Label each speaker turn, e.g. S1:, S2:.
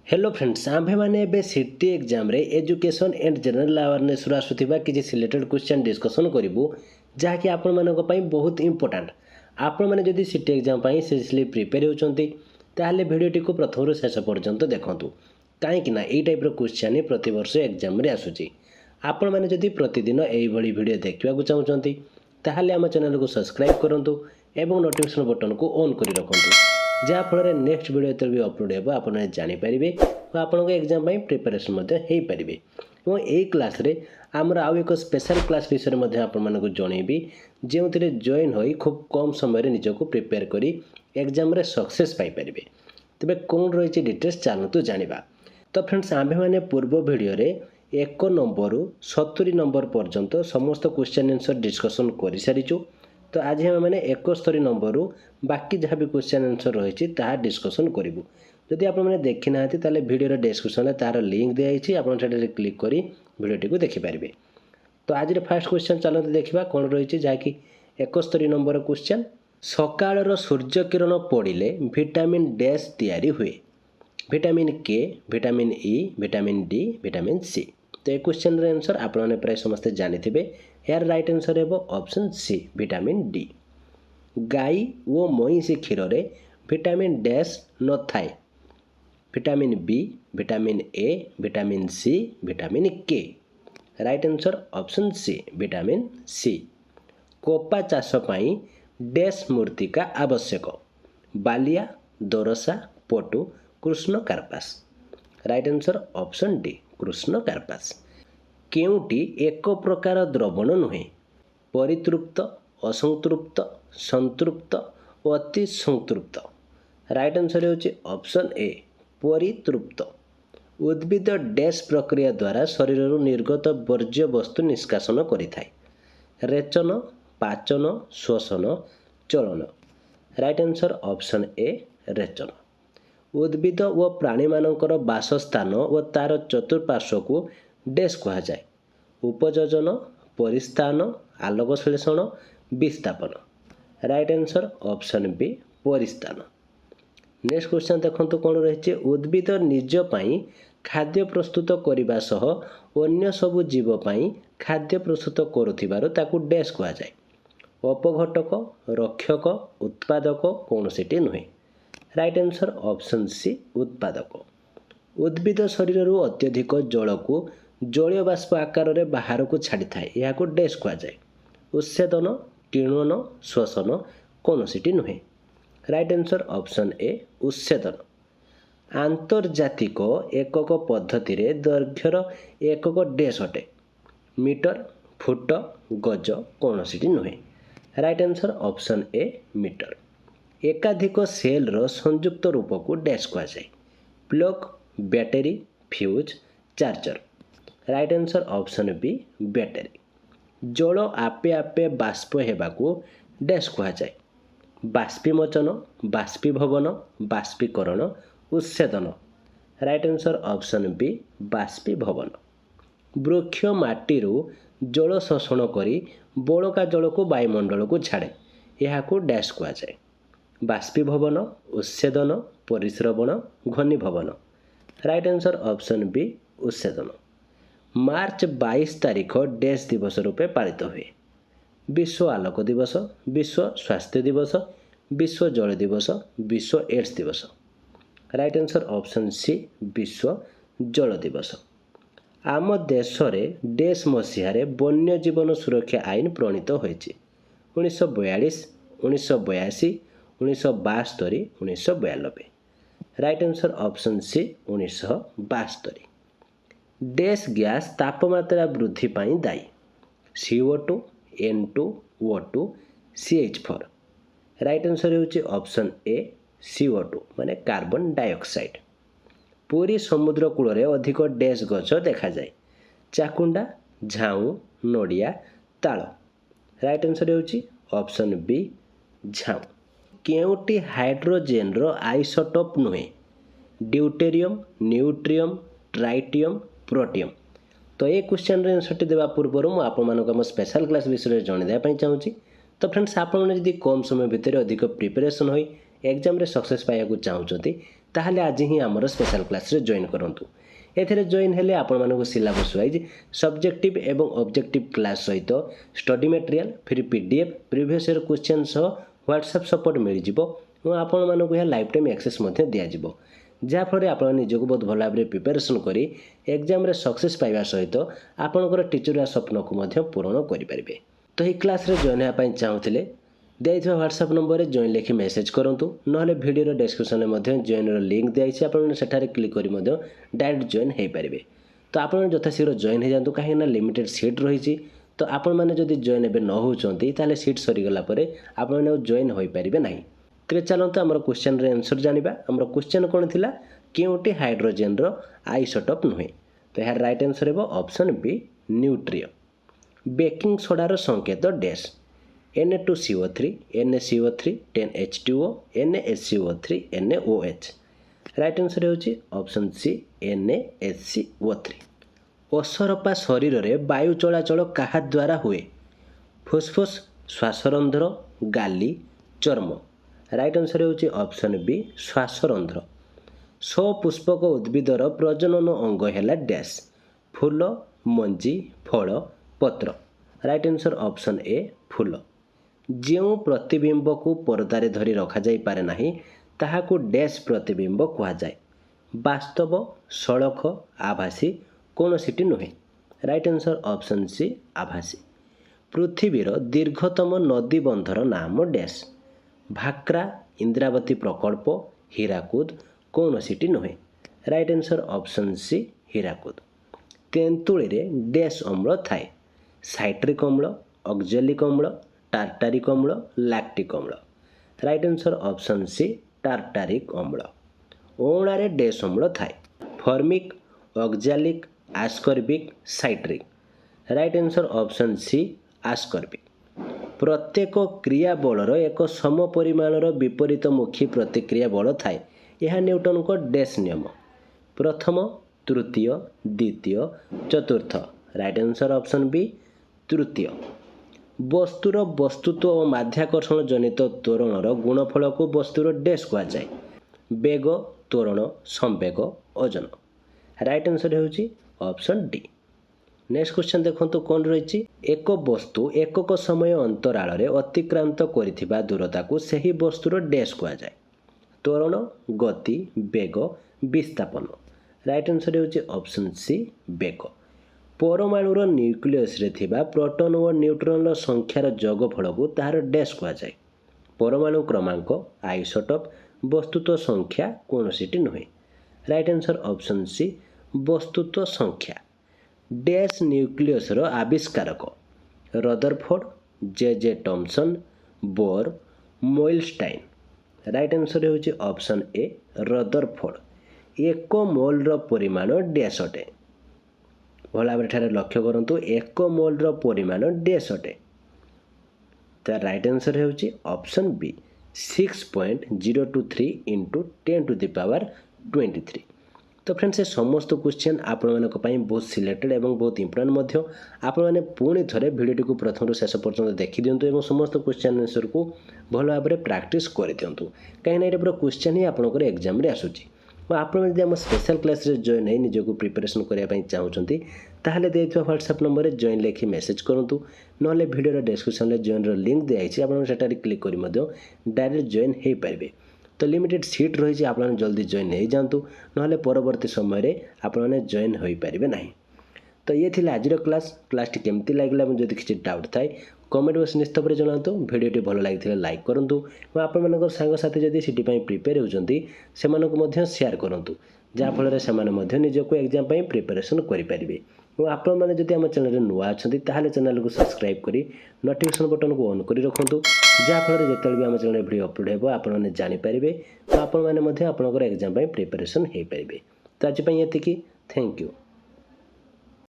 S1: Hello friends आम्भे मैंने एबे city exam रे एजुकेशन एंड जनरल अवेयरनेस आसुथिबा किछि सिलेक्टेड क्वेश्चन डिस्कशन करिवु जहाँकि आपण मानक पई बहुत इंपोर्टेंट। आपण माने जदि सिटी एग्जाम पई सीरियसली प्रिपेयर होचंती ताहले वीडियोटी को प्रथम शेष पर्यंत देखंतु काहेकि ना एई टाइप रो क्वेश्चन प्रति वर्ष एग्जाम रे आसुची। आपण माने जदि प्रतिदिन एई भली वीडियो देखिबा को चाहुचंती ताहले हम चैनल को सब्सक्राइब करंतु एवं नोटिफिकेशन बटन को ऑन करि रखंतु जहाँफल नेक्स्ट वीडियो जो भी अपलोड हो आप जानीपारे और आपको एग्जाम प्रिपेरेसन हो पारे। और यही क्लास रे आमर आउ एक स्पेशल क्लास विषय में आपको जनइबी जो जॉइन हो खूब कम समय निजक प्रिपेयर कर एग्जाम रे सक्सेस पाइपर। तेरे कौन रही डिटेल्स चलतु जाना। तो फ्रेंड्स आम्भे मैंने पूर्व वीडियो रे 1 नंबर 70 नंबर पर्यंत समस्त क्वेश्चन आंसर डिस्कसन कर सारीचु। तो आज हम मैंने 71 नंबर बाकी जहाँ भी क्वेश्चन आंसर रही डिस्कसन करूँ। जदि आप देखी ना ताले वीडियो डिस्क्रिप्शन तार लिंक दिखाई आप क्लिक कर वीडियोटी को देखिपारे। तो आज फास्ट क्वेश्चन चलते देखा कौन रही जहाँकि 71 नंबर क्वेश्चन सकाळर सूर्य किरण पड़े विटामिन डैश तैयारी हुए vitamin K vitamin E vitamin D vitamin C. तो ये क्वेश्चन आंसर आपने प्राय समस्ते जानी यार राइट आंसर है ऑप्शन सी विटामिन डी। गाई वो मईसी क्षीर में विटामिन डैश न थाए vitamin B vitamin A vitamin C vitamin K. Right answer option C vitamin C. कोपा चाष पाई डैश मूर्तिका आवश्यक बालिया दोरसा पटु कृष्ण कार्पास। राइट आंसर ऑप्शन डी कृष्ण कार्पास। केउटी एक प्रकार द्रवण नुहे परितृप्त असंतृप्त संतृप्त अति संतृप्त। राइट आंसर होची ऑप्शन ए परितृप्त। उद्भिद डैश प्रक्रिया द्वारा शरीर निर्गत वर्ज्य वस्तु निष्कासन करिथाय रेचन पाचन श्वसन चलन। राइट आंसर ऑप्शन ए रेचन। उद्भिद व प्राणी मानकर बासस्थान व तार चतुर्पार्श्व को डैश कहा जाए उपयोजन परिस्थान आलोकश्लेषण विस्थापन। राइट आंसर ऑप्शन बी परिस्थान। नेक्स्ट क्वेश्चन देखंतु कौन रही उद्भिद निज पाई खाद्य प्रस्तुत करने सह अन्य सबु जीव पाई खाद्य प्रस्तुत करुथिबारु ताकू डैश कहा जाए अपघटक रक्षक उत्पादक कौन सिटी नुहे। राइट आंसर ऑप्शन सी उत्पादक। उद्भिद शरीर अत्यधिक जल को जलीय बाष्प आकार में बाहर को छाड़ी थाए यह डैश कहा जाए उच्छेदन टिणन श्वसन कौन सिटी नुहे। राइट आंसर ऑप्शन ए उच्छेदन। आंतर्जातिक एकक पद्धति रे दैर्घ्यर एकक डैश अटे मीटर फुट गज कौन सिटी नुहे। Right answer option A metre. एकाधिक सेल रो संयुक्त रूप को डैश कहा जाए plug battery fuse charger. Right answer option B battery. जल आपे आपे बाष्प हेबाकू डैश कहा जाए बाष्पीमोचन बाष्पीभवन बाष्पीकरण उच्छेदन। राइट आंसर ऑप्शन बी बाष्पीभवन। वृक्ष माटीरू जल शोषण करी बड़का जल को वायुमंडल को छाड़े यह डैश कहा जाए बाष्पीभवन उच्छेदन परिस्रवण घनीभवन। राइट आंसर ऑप्शन बी उच्छेदन। मार्च 22 तारीख डैश दिवस रूपे पालित हुए विश्व आलोक दिवस विश्व स्वास्थ्य दिवस विश्व जल दिवस विश्व एड्स दिवस। राइट आंसर ऑप्शन सी विश्व जल दिवस। आम देश रे डैश मसीहारे वन्य जीवन सुरक्षा आईन प्रणीत होइछि 1942 1982 1972 1992। Right answer option C 1972। Dash gas तापमात्रा वृद्धि पाई दायी CO2 N2 O2 CH4। Right answer होची ऑप्शन ए CO2 माने कार्बन डाइऑक्साइड। पूरी समुद्र कूल रे अधिक डैश गछ देखा जाए चाकुंडा झाऊ नड़िया ताल। राइट आंसर होची ऑप्शन बी झाऊ। केउटी हाइड्रोजेन रो आइसोटोप नुहे ड्यूटेरियम न्यूट्रियम ट्राइटियम प्रोटियम। तो ये क्वेश्चन आंसर देवा पूर्व मुझे स्पेशल क्लास विषय जनइबा चाहूँगी। तो फ्रेंड्स आपने कम समय भितर अधिक प्रिपरेशन हो एग्जाम रे सक्सेस पाइबा चाहूँगी ताहले आज ही आमर स्पेशल क्लास रे जॉइन करंतु। एथिरे जॉइन हेले आपण मानको सिलेबस वाइज सब्जेक्टिव एवं ऑब्जेक्टिव क्लास सहित स्टडी मटेरियल फिर पीडीएफ प्रीवियस ईयर क्वेश्चन सह व्हाट्सएप सपोर्ट मिल जिवो और आपण मानको यह लाइफ टाइम एक्सेस मध्य दिया जिवो जहाँफल आप निजक बहुत भल भाव प्रिपेरेसन कर एग्जाम सक्सेस पाइबा सहित आपणकर टीचर स्वप्न को पूरण करेंगे। तो ये क्लास रे जॉइन होगापी चाहूले दिया व्हाट्सएप नंबर में जॉइन लिखि मेसेज करूँ ना वीडियो डिस्क्रिप्शन में जॉइन लिंक दिखाई आपठारे क्लिक कर डायरेक्ट जॉइन हो पारे। तो आप यथाशीघ्र जॉइन हो जातु कहीं लिमिटेड सीट रही तो आपण मैंने जब जॉइन एवं न होते सीट सरीगला आप जॉइन हो पारे ना। तेरे चलते आम क्वेश्चन आंसर जाना आम क्वेश्चन कौन थी क्योंटी हाइड्रोजेन आइसोटोप नुहे तो यार राइट आंसर है ऑप्शन बी न्यूट्रिय। बेकिंग सोडार संकेत dash Na2CO3 NaCO3 10H2O NaSCO3 NaOH right answer होची ऑप्शन सी NaSCO3। ओसरपा शरीर रे वायु चलाचल काहा द्वारा हुए फुसफुस श्वासरंध्र गाली चर्म राइट आंसर होची ऑप्शन बी श्वासरंध्र। सपुष्पक उद्भिदर प्रजनन अंग है डैश फूल मंजी फल पत्र राइट आंसर ऑप्शन ए फूल। जो प्रतिबिंब को परदारे धरी रखा जाई पारे नाही ताहाकू डैश प्रतिबिंब कहुए वास्तव सड़क आभासी कौन सीटी नुहे राइट आंसर ऑप्शन सी आभासी। पृथ्वीर दीर्घतम नदी बंधर नाम डैश भाक्रा इंद्रावती प्रकल्प हीराकुद कौन सीटी नुहे right answer option C Hirakud. तेंतुली रे डैश अम्ल थाए साइट्रिक अम्ल ऑक्जेलिक अम्ल टार्टारिक अम्ल लैक्टिक अम्ल right answer option C tartaric अम्ल। ओणारे डैश अम्ल थाए formic oxalic ascorbic citric right answer option C ascorbic. प्रत्येक क्रिया बलर एक सम परिमाणर विपरीतमुखी प्रतिक्रिया बल थाए यह न्यूटन को डैश नियम प्रथम तृतीय द्वितीय चतुर्थ राइट आंसर ऑप्शन बी तृतीय। वस्तुर वस्तुत्व और माध्याकर्षण जनित त्वरणर गुणफल को वस्तुर डैश कहुए बेग त्वरण संवेग ओजन राइट आंसर होची ऑप्शन डी। नेक्स्ट क्वेश्चन देखो कौन रही एक वस्तु एकक समय अंतराल रे अतिक्रांत करिथिबा दूरता को सही वस्तुर डैश कहुए त्वरण गति बेग विस्थापन राइट आंसर होची ऑप्शन सी बेग। परमाणुर न्यूक्लियस रे थिबा प्रोटॉन और न्यूट्रॉन संख्यार जोगफल को तार डैश कहुए परमाणु क्रमांक आइसोटोप वस्तुत्व संख्या कौन सीटी नुहे राइट आंसर ऑप्शन सी वस्तुत्व संख्या। डैश न्यूक्लियस रो आविष्कारक रदरफोर्ड जे टॉमसन बोर मोइलस्टाइन राइट आंसर होची ऑप्शन ए रदरफोर्ड। एक मोल परिमाण डैश अटे भल भाव ठारे लक्ष्य करंतु एक मोल परिमाण डैश अटे तो राइट आंसर होची ऑप्शन बी 6.023 इंटू 10⁻23। तो फ्रेंड्स ये समस्त क्वेश्चन आपण बहुत सिलेक्टेड एवं बहुत इंपोर्टेंट आपने पुणी थे भिडियो को प्रथम शेष पर्यटन देखी दिंतु और समस्त क्वेश्चन आंसर को भल भाव में प्रैक्टिस कर दिंतु कहीं ये पूरा क्वेश्चन ही आपंकर एग्जाम रे आसूची और आपड़ी आम स्पेशल क्लास रे जॉइन है निजक प्रिपेरेसन करने चाहते ताहले देइथिबा व्हाट्सएप नंबर में जॉइन लिखि मेसेज करूँ ना वीडियो डिस्क्रिप्शन में जॉइन लिंक दिखाई आपटा क्लिक कर डायरेक्ट जॉइन हो पारे। तो लिमिटेड सीट रही आप जल्दी जॉइन हो जातु ना परवर्ती समय आपने जॉइन हो पारे ना। तो ये थी आज क्लास केमती लगे जब किसी डाउट थाए कमेंट बॉक्स निश्चित जनातु भिडियो भल लगी लाइक करूँ और आप सांगसाथी जदि सीटी प्रिपेयर होती से शेयर करूँ जहाँफल से निजक एग्जाम प्रिपेरेसन करेंगे। और आपण मैंने जब आम चैनल नुआ अच्छा चैनल को सब्सक्राइब करी नोटिफिकेशन बटन को ऑन कर रखुँ जहाँफल जो भी आम चैनल वीडियो अपलोड हो आपने जानीपारे तो आपण मैंने एग्जाम प्रिपेरेसन हो पारे। तो आज ये थैंक यू।